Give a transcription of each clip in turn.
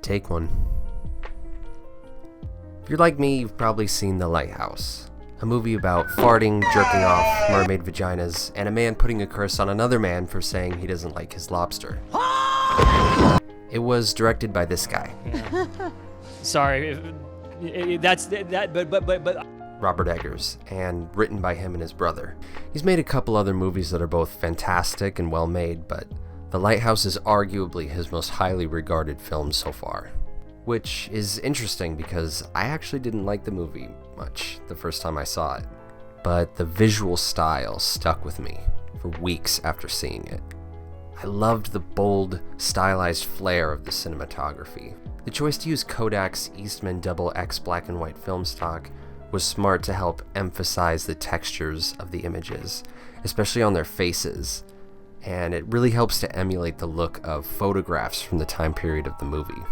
Take one. If you're like me, you've probably seen The Lighthouse, a movie about farting, jerking off, mermaid vaginas, and a man putting a curse on another man for saying he doesn't like his lobster. It was directed by this guy. Sorry, but Robert Eggers, and written by him and his brother. He's made a couple other movies that are both fantastic and well made, but The Lighthouse is arguably his most highly regarded film so far. Which is interesting because I actually didn't like the movie much the first time I saw it, but the visual style stuck with me for weeks after seeing it. I loved the bold, stylized flair of the cinematography. The choice to use Kodak's Eastman XX black and white film stock was smart to help emphasize the textures of the images, especially on their faces, and it really helps to emulate the look of photographs from the time period of the movie.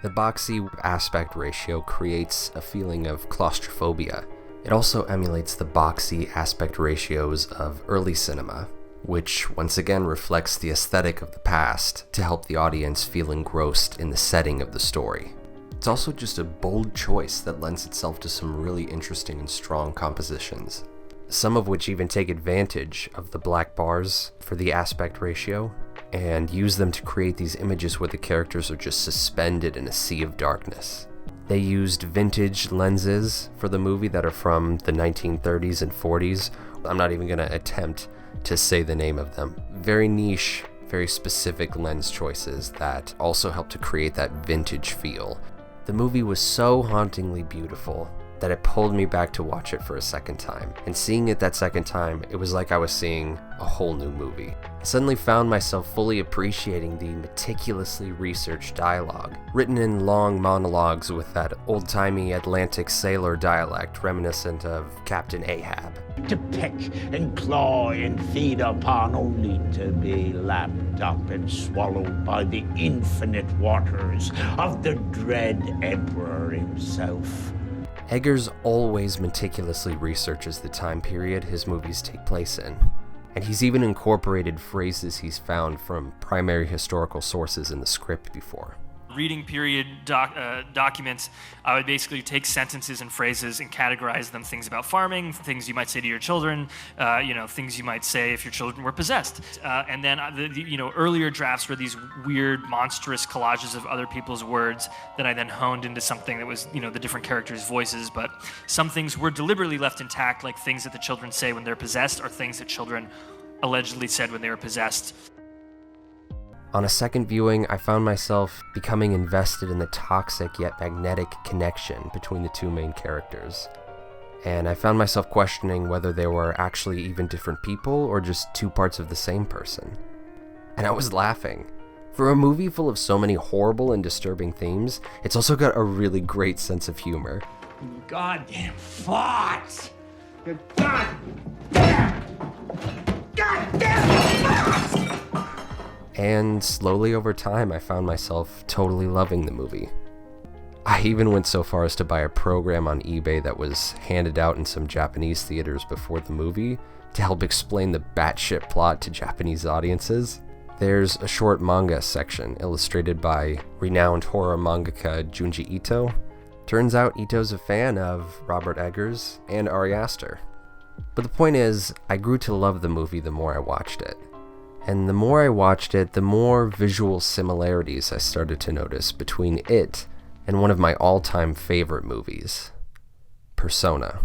The boxy aspect ratio creates a feeling of claustrophobia. It also emulates the boxy aspect ratios of early cinema, which once again reflects the aesthetic of the past to help the audience feel engrossed in the setting of the story. It's also just a bold choice that lends itself to some really interesting and strong compositions, some of which even take advantage of the black bars for the aspect ratio, and use them to create these images where the characters are just suspended in a sea of darkness. They used vintage lenses for the movie that are from the 1930s and 40s. I'm not even going to attempt to say the name of them. Very niche, very specific lens choices that also help to create that vintage feel. The movie was so hauntingly beautiful that it pulled me back to watch it for a second time. And seeing it that second time, it was like I was seeing a whole new movie. I suddenly found myself fully appreciating the meticulously researched dialogue, written in long monologues with that old-timey Atlantic sailor dialect reminiscent of Captain Ahab. To peck and claw and feed upon, only to be lapped up and swallowed by the infinite waters of the dread Emperor himself. Eggers always meticulously researches the time period his movies take place in, and he's even incorporated phrases he's found from primary historical sources in the script before. reading period documents, I would basically take sentences and phrases and categorize them: things about farming, things you might say to your children, things you might say if your children were possessed. And then earlier drafts were these weird, monstrous collages of other people's words that I then honed into something that was, the different characters' voices. But some things were deliberately left intact, like things that the children say when they're possessed, or things that children allegedly said when they were possessed. On a second viewing, I found myself becoming invested in the toxic yet magnetic connection between the two main characters. And I found myself questioning whether they were actually even different people or just two parts of the same person. And I was laughing. For a movie full of so many horrible and disturbing themes, it's also got a really great sense of humor. Goddamn farts! You goddamn farts! And slowly over time, I found myself totally loving the movie. I even went so far as to buy a program on eBay that was handed out in some Japanese theaters before the movie to help explain the batshit plot to Japanese audiences. There's a short manga section illustrated by renowned horror mangaka Junji Ito. Turns out Ito's a fan of Robert Eggers and Ari Aster. But the point is, I grew to love the movie the more I watched it. And the more I watched it, the more visual similarities I started to notice between it and one of my all-time favorite movies, Persona.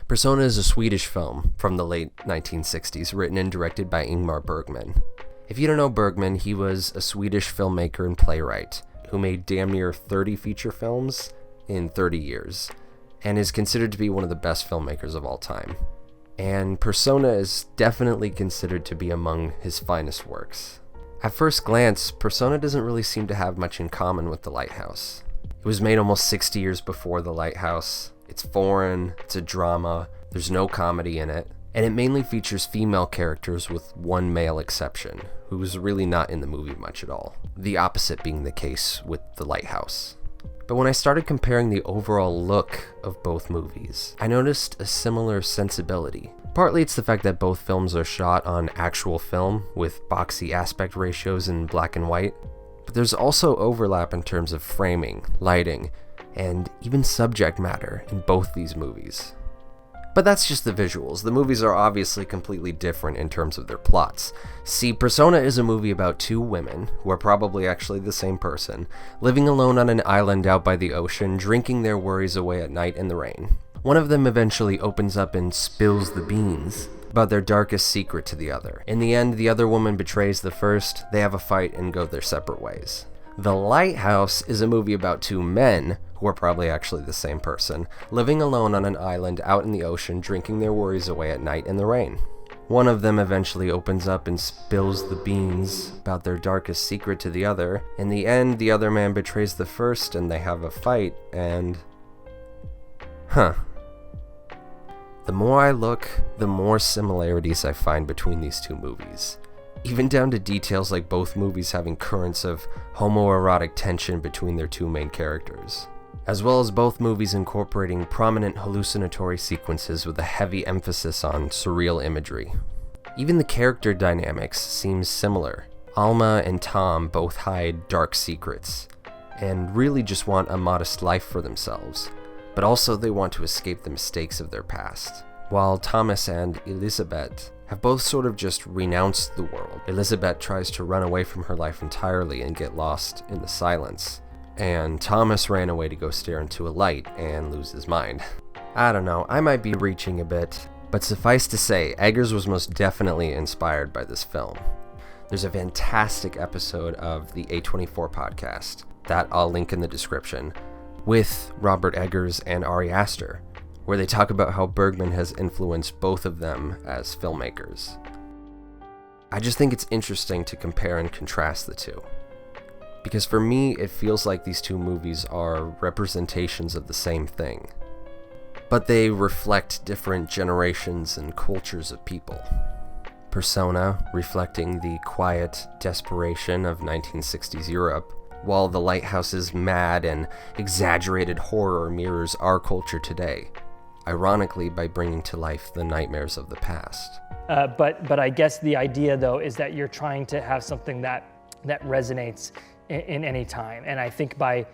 Persona is a Swedish film from the late 1960s, written and directed by Ingmar Bergman. If you don't know Bergman, he was a Swedish filmmaker and playwright who made damn near 30 feature films in 30 years, and is considered to be one of the best filmmakers of all time. And Persona is definitely considered to be among his finest works. At first glance, Persona doesn't really seem to have much in common with The Lighthouse. It was made almost 60 years before The Lighthouse. It's foreign, it's a drama, there's no comedy in it, and it mainly features female characters with one male exception, who's really not in the movie much at all. The opposite being the case with The Lighthouse. But when I started comparing the overall look of both movies, I noticed a similar sensibility. Partly it's the fact that both films are shot on actual film with boxy aspect ratios in black and white, But there's also overlap in terms of framing, lighting, and even subject matter in both these movies. But that's just the visuals. The movies are obviously completely different in terms of their plots. See, Persona is a movie about two women, who are probably actually the same person, living alone on an island out by the ocean, drinking their worries away at night in the rain. One of them eventually opens up and spills the beans about their darkest secret to the other. In the end, the other woman betrays the first, they have a fight and go their separate ways. The Lighthouse is a movie about two men, who are probably actually the same person, living alone on an island out in the ocean, drinking their worries away at night in the rain. One of them eventually opens up and spills the beans about their darkest secret to the other. In the end, the other man betrays the first and they have a fight, and... The more I look, the more similarities I find between these two movies. Even down to details like both movies having currents of homoerotic tension between their two main characters, as well as both movies incorporating prominent hallucinatory sequences with a heavy emphasis on surreal imagery. Even the character dynamics seem similar. Alma and Tom both hide dark secrets, and really just want a modest life for themselves, but also they want to escape the mistakes of their past. While Thomas and Elizabeth have both sort of just renounced the world. Elizabeth tries to run away from her life entirely and get lost in the silence. And Thomas ran away to go stare into a light and lose his mind. I don't know, I might be reaching a bit, but suffice to say, Eggers was most definitely inspired by this film. There's a fantastic episode of the A24 podcast that I'll link in the description with Robert Eggers and Ari Aster, where they talk about how Bergman has influenced both of them as filmmakers. I just think it's interesting to compare and contrast the two. Because for me, it feels like these two movies are representations of the same thing, but they reflect different generations and cultures of people. Persona, reflecting the quiet desperation of 1960s Europe, while The Lighthouse's mad and exaggerated horror mirrors our culture today, ironically by bringing to life the nightmares of the past. But I guess the idea, though, is that you're trying to have something that resonates in any time. And I think by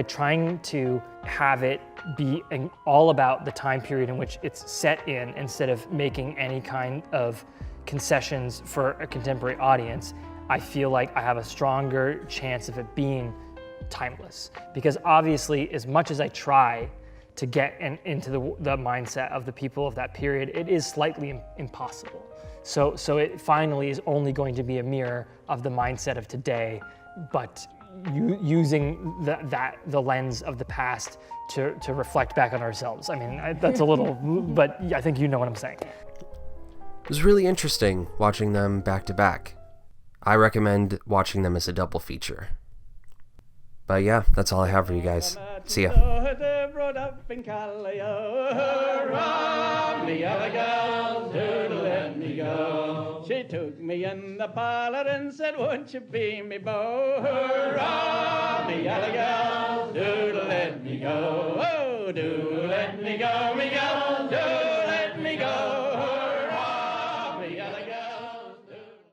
trying to have it be all about the time period in which it's set in, instead of making any kind of concessions for a contemporary audience, I feel like I have a stronger chance of it being timeless. Because obviously, as much as I try to get into the mindset of the people of that period, it is slightly impossible. So it finally is only going to be a mirror of the mindset of today, but using the lens of the past to reflect back on ourselves. I mean, that's a little, but I think you know what I'm saying. It was really interesting watching them back to back. I recommend watching them as a double feature. But yeah, that's all I have for you guys. See ya. She took me in the parlor and said, won't you be me beau? Hurrah, me yellow gal, do let me go. Oh, do let me go, me gal.